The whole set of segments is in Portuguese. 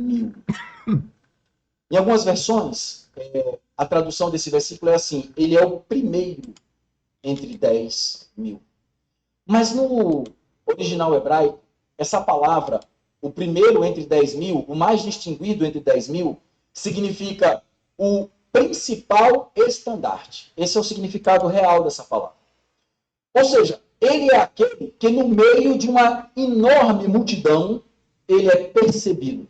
mil. Em algumas versões, a tradução desse versículo é assim: ele é o primeiro entre 10 mil. Mas no original hebraico, essa palavra, o primeiro entre 10 mil, o mais distinguido entre 10 mil, significa o principal estandarte. Esse é o significado real dessa palavra. Ou seja, ele é aquele que no meio de uma enorme multidão, ele é percebido.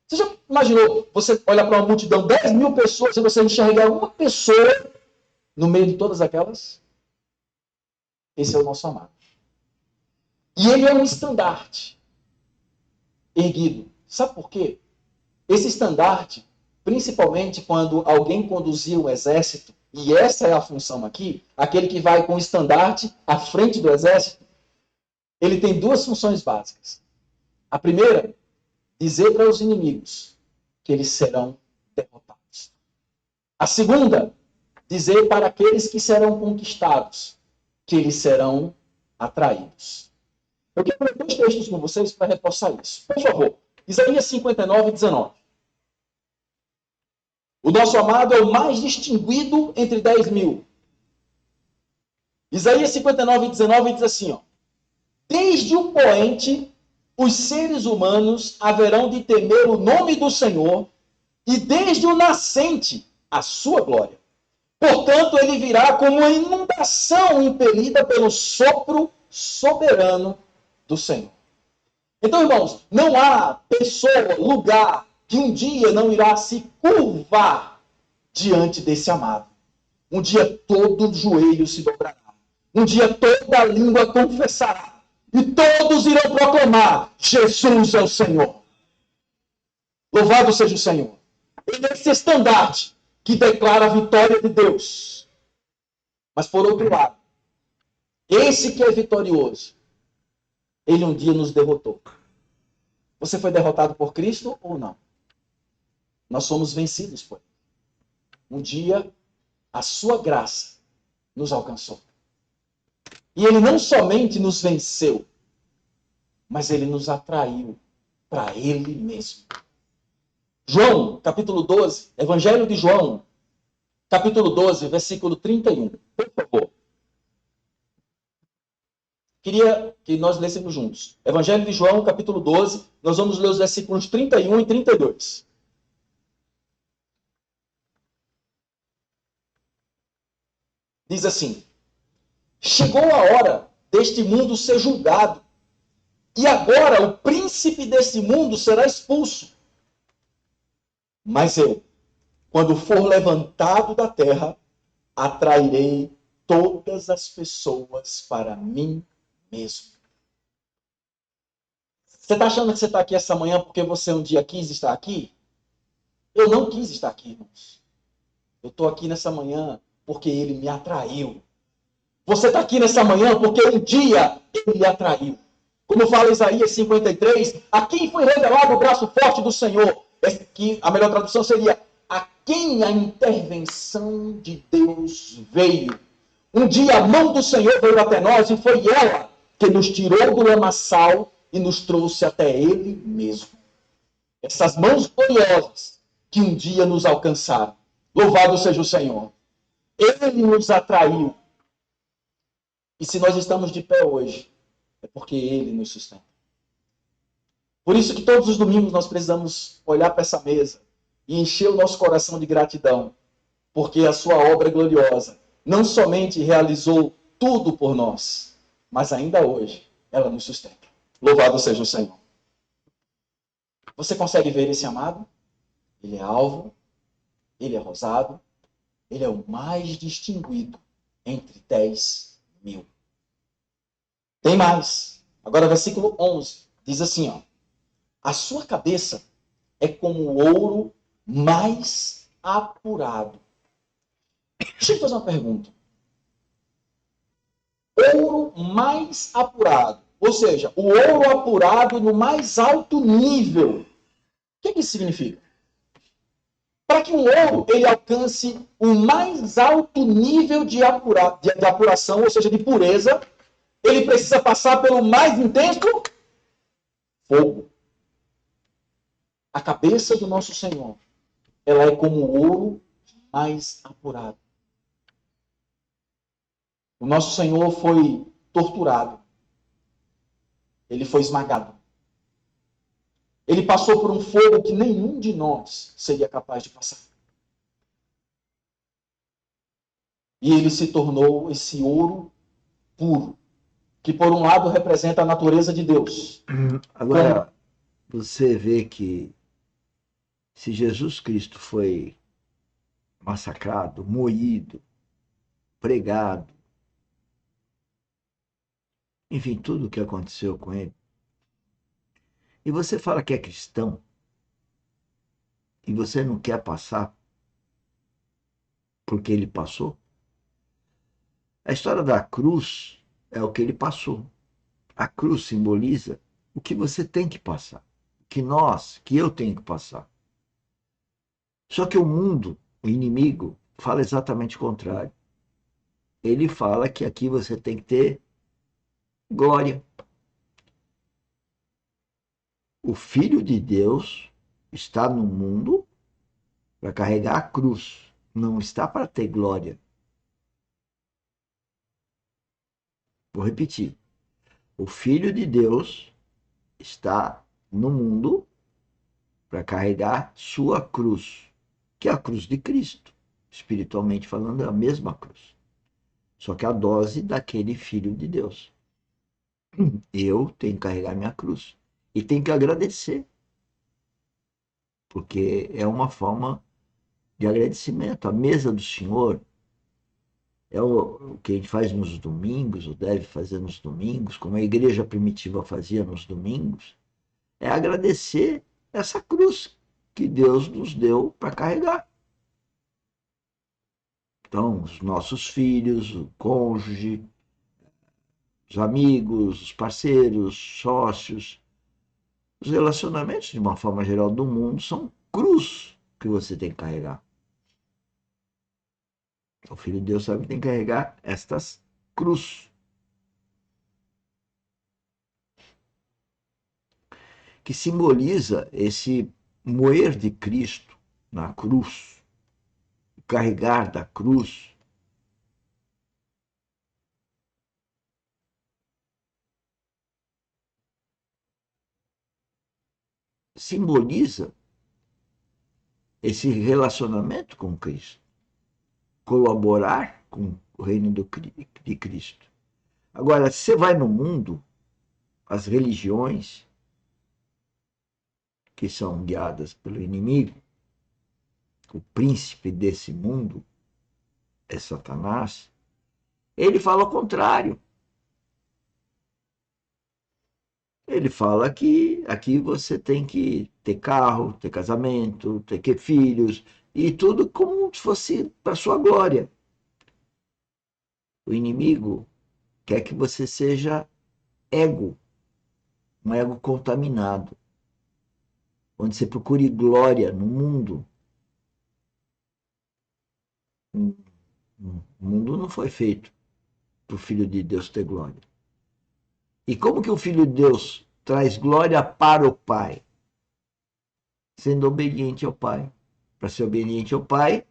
Você já imaginou, você olha para uma multidão, 10 mil pessoas, e você enxergar uma pessoa no meio de todas aquelas? Esse é o nosso amado. E ele é um estandarte erguido. Sabe por quê? Esse estandarte, principalmente quando alguém conduzia um exército, e essa é a função aqui, aquele que vai com o estandarte à frente do exército, ele tem duas funções básicas. A primeira, dizer para os inimigos que eles serão derrotados. A segunda, dizer para aqueles que serão conquistados que eles serão atraídos. Eu quero ler 2 textos com vocês para reforçar isso. Por favor, Isaías 59, 19. O nosso amado é o mais distinguido entre 10 mil. Isaías 59, 19 diz assim, ó: desde o poente, os seres humanos haverão de temer o nome do Senhor, e desde o nascente, a sua glória. Portanto, ele virá como uma inundação impelida pelo sopro soberano do Senhor. Então, irmãos, não há pessoa, lugar que um dia não irá se curvar diante desse amado. Um dia todo joelho se dobrará. Um dia toda a língua confessará. E todos irão proclamar: Jesus é o Senhor. Louvado seja o Senhor. Ele é esse estandarte que declara a vitória de Deus. Mas por outro lado, esse que é vitorioso, ele um dia nos derrotou. Você foi derrotado por Cristo ou não? Nós somos vencidos por ele. Um dia, a sua graça nos alcançou. E ele não somente nos venceu, mas ele nos atraiu para ele mesmo. João, capítulo 12, Evangelho de João, capítulo 12, versículo 31. Por favor. Queria que nós lêssemos juntos. Evangelho de João, capítulo 12, nós vamos ler os versículos 31 e 32. Diz assim: chegou a hora deste mundo ser julgado, e agora o príncipe desse mundo será expulso. Mas eu, quando for levantado da terra, atrairei todas as pessoas para mim mesmo. Você está achando que você está aqui essa manhã porque você um dia quis estar aqui? Eu não quis estar aqui, irmãos. Eu estou aqui nessa manhã porque ele me atraiu. Você está aqui nessa manhã porque um dia ele me atraiu. Como fala Isaías 53, a quem foi revelado o braço forte do Senhor? Que a melhor tradução seria: a quem a intervenção de Deus veio. Um dia a mão do Senhor veio até nós e foi ela que nos tirou do lamaçal e nos trouxe até ele mesmo. Essas mãos gloriosas que um dia nos alcançaram. Louvado seja o Senhor. Ele nos atraiu. E se nós estamos de pé hoje, é porque ele nos sustenta. Por isso que todos os domingos nós precisamos olhar para essa mesa e encher o nosso coração de gratidão, porque a sua obra é gloriosa. Não somente realizou tudo por nós, mas ainda hoje ela nos sustenta. Louvado seja o Senhor. Você consegue ver esse amado? Ele é alvo, ele é rosado, ele é o mais distinguido entre 10 mil. Tem mais. Agora, versículo 11. Diz assim, ó: a sua cabeça é como o ouro mais apurado. Deixa eu fazer uma pergunta. Ouro mais apurado. Ou seja, o ouro apurado no mais alto nível. O que isso significa? Para que um ouro ele alcance o mais alto nível de apuração, ou seja, de pureza, ele precisa passar pelo mais intenso fogo. A cabeça do nosso Senhor, ela é como o ouro mais apurado. O nosso Senhor foi torturado. Ele foi esmagado. Ele passou por um fogo que nenhum de nós seria capaz de passar. E ele se tornou esse ouro puro, que por um lado representa a natureza de Deus. Agora, você vê que se Jesus Cristo foi massacrado, moído, pregado, enfim, tudo o que aconteceu com ele, e você fala que é cristão, e você não quer passar porque ele passou, a história da cruz é o que ele passou. A cruz simboliza o que você tem que passar, que eu tenho que passar. Só que o mundo, o inimigo, fala exatamente o contrário. Ele fala que aqui você tem que ter glória. O Filho de Deus está no mundo para carregar a cruz, não está para ter glória. Vou repetir. O Filho de Deus está no mundo para carregar sua cruz, que é a cruz de Cristo. Espiritualmente falando, é a mesma cruz. Só que a dose daquele Filho de Deus. Eu tenho que carregar minha cruz. E tenho que agradecer. Porque é uma forma de agradecimento. A mesa do Senhor é o que a gente faz nos domingos, ou deve fazer nos domingos, como a igreja primitiva fazia nos domingos, é agradecer essa cruz que Deus nos deu para carregar. Então, os nossos filhos, o cônjuge, os amigos, os parceiros, sócios, os relacionamentos, de uma forma geral, do mundo, são cruz que você tem que carregar. O Filho de Deus sabe que tem que carregar estas cruz. Que simboliza esse moer de Cristo na cruz, o carregar da cruz. Simboliza esse relacionamento com Cristo, colaborar com o reino de Cristo. Agora, se você vai no mundo, as religiões que são guiadas pelo inimigo, o príncipe desse mundo é Satanás, ele fala o contrário. Ele fala que aqui você tem que ter carro, ter casamento, ter filhos, e tudo como se fosse para sua glória. O inimigo quer que você seja ego, um ego contaminado, onde você procure glória no mundo. O mundo não foi feito para o Filho de Deus ter glória. E como que o Filho de Deus traz glória para o Pai? Sendo obediente ao Pai. Para ser obediente ao Pai,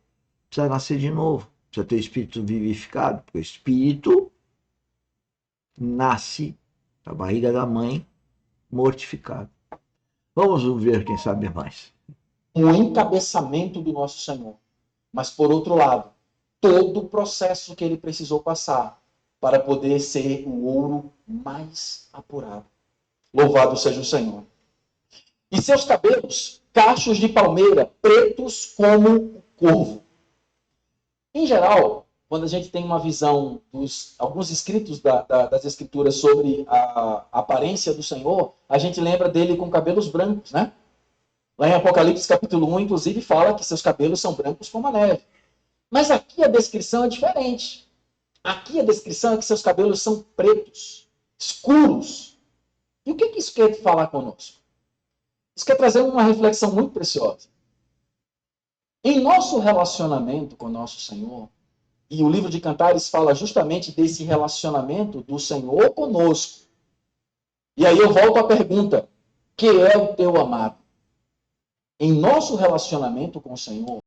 precisa nascer de novo. Precisa ter o Espírito vivificado. Porque o Espírito nasce da barriga da mãe mortificado. Vamos ver quem sabe mais. Um encabeçamento do nosso Senhor. Mas, por outro lado, todo o processo que ele precisou passar para poder ser o ouro mais apurado. Louvado seja o Senhor. E seus cabelos, cachos de palmeira, pretos como o corvo. Em geral, quando a gente tem uma visão dos alguns escritos das Escrituras sobre a aparência do Senhor, a gente lembra dele com cabelos brancos, né? Lá em Apocalipse capítulo 1, inclusive, fala que seus cabelos são brancos como a neve. Mas aqui a descrição é diferente. Aqui a descrição é que seus cabelos são pretos, escuros. E o que isso quer falar conosco? Isso quer trazer uma reflexão muito preciosa. Em nosso relacionamento com o nosso Senhor, e o livro de Cantares fala justamente desse relacionamento do Senhor conosco. E aí eu volto à pergunta: que é o teu amado? em nosso relacionamento com o Senhor,